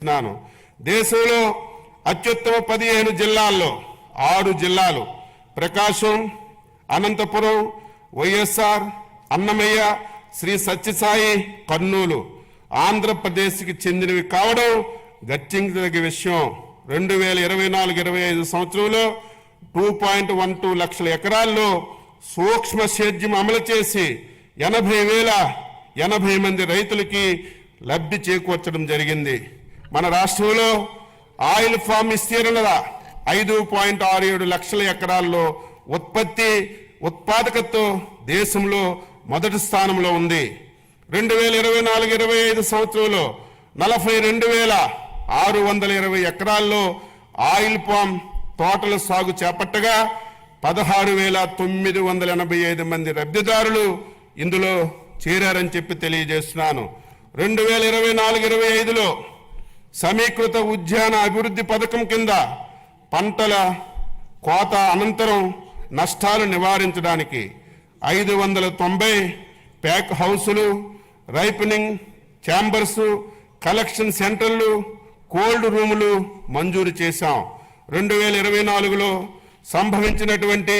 దేశంలో అత్యుత్తమ 15 జిల్లాల్లో 6 జిల్లాలు ప్రకాశం, అనంతపురం, వైఎస్ఆర్, అన్నమయ్య, శ్రీ సత్యసాయి, కర్నూలు ఆంధ్రప్రదేశ్కి చెందినవి కావడం గర్తించదగ్గ విషయం. 2024-25 సంవత్సరంలో 2.12 లక్షల ఎకరాల్లో సూక్ష్మ సేద్యం అమలు చేసి 80,080 మంది రైతులకి లబ్ధి చేకూర్చడం జరిగింది. మన రాష్ట్రంలో ఆయిల్ ఫామ్ విస్తీర్ణత 5.67 లక్షల ఎకరాల్లో ఉత్పాదకతతో దేశంలో మొదటి స్థానంలో ఉంది. 2024-25 సంవత్సరంలో 42,620 ఎకరాల్లో ఆయిల్ పామ్ తోటల సాగు చేపట్టగా 16,985 మంది లబ్ధిదారులు ఇందులో చేరారని చెప్పి తెలియజేస్తున్నాను. 2024-25లో సమీకృత ఉద్యాన అభివృద్ధి పథకం కింద పంటల కోత అనంతరం నష్టాలు నివారించడానికి 590 ప్యాక్ హౌసులు, రైపనింగ్ ఛాంబర్స్, కలెక్షన్ సెంటర్లు, కోల్డ్ రూములు మంజూరు చేశాం. 2024లో సంభవించినటువంటి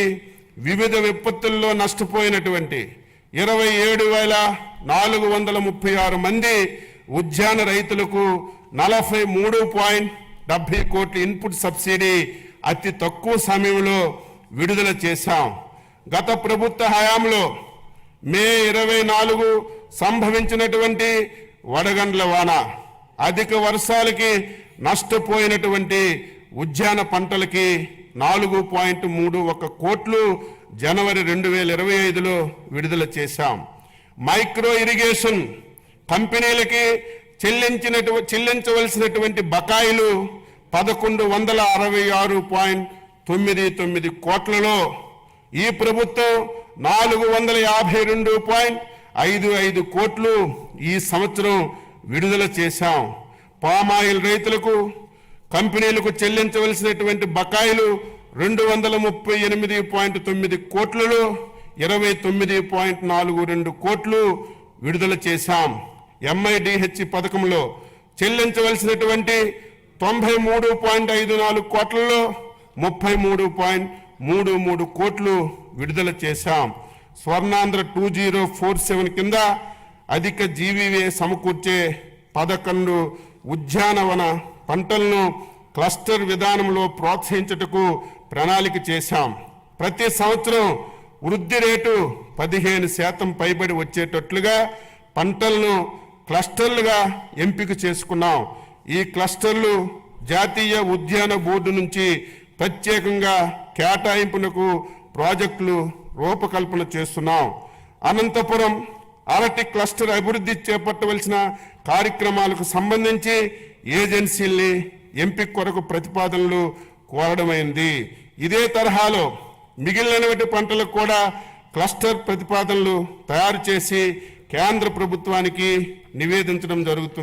వివిధ విపత్తుల్లో నష్టపోయినటువంటి 27,436 మంది ఉద్యాన రైతులకు 43.70 కోట్ల ఇన్పుట్ సబ్సిడీ అతి తక్కువ సమయంలో విడుదల చేశాం. గత ప్రభుత్వ హయాంలో మే 24 సంభవించినటువంటి వడగండ్ల వాన, అధిక వర్షాలకి నష్టపోయినటువంటి ఉద్యాన పంటలకి 4.31 కోట్లు జనవరి 2025లో విడుదల చేశాం. మైక్రో ఇరిగేషన్ కంపెనీలకి చెల్లించవలసినటువంటి బకాయిలు 1,166.99 కోట్లలో ఈ ప్రభుత్వం 452.55 కోట్లు ఈ సంవత్సరం విడుదల చేశాం. పామాయిల్ రైతులకు కంపెనీలకు చెల్లించవలసినటువంటి బకాయిలు 238.9 కోట్లలో 29.42 కోట్లు విడుదల చేశాం. MIDH పథకంలో చెల్లించవలసినటువంటి 93.54 కోట్లలో 33.33 కోట్లు విడుదల చేశాం. స్వర్ణాంధ్ర 2047 కింద అధిక జీవీవే సమకూర్చే 11 ఉద్యానవన పంటలను క్లస్టర్ విధానంలో ప్రోత్సహించుటకు ప్రణాళిక చేశాం. ప్రతి సంవత్సరం వృద్ధి రేటు 15% పైబడి వచ్చేటట్లుగా పంటలను క్లస్టర్లుగా ఎంపిక చేసుకున్నాం. ఈ క్లస్టర్లు జాతీయ ఉద్యాన బోర్డు నుంచి ప్రత్యేకంగా కేటాయింపునకు ప్రాజెక్టులు రూపకల్పన చేస్తున్నాం. అనంతపురం అరటి క్లస్టర్ అభివృద్ధి చేపట్టవలసిన కార్యక్రమాలకు సంబంధించి ఏజెన్సీల్ని ఎంపిక కొరకు ప్రతిపాదనలు కోరడమైంది. ఇదే తరహాలో మిగిలిన పంటలకు కూడా క్లస్టర్ ప్రతిపాదనలు తయారు చేసి కేంద్ర ప్రభుత్వానికి నివేదించడం జరుగుతుంది.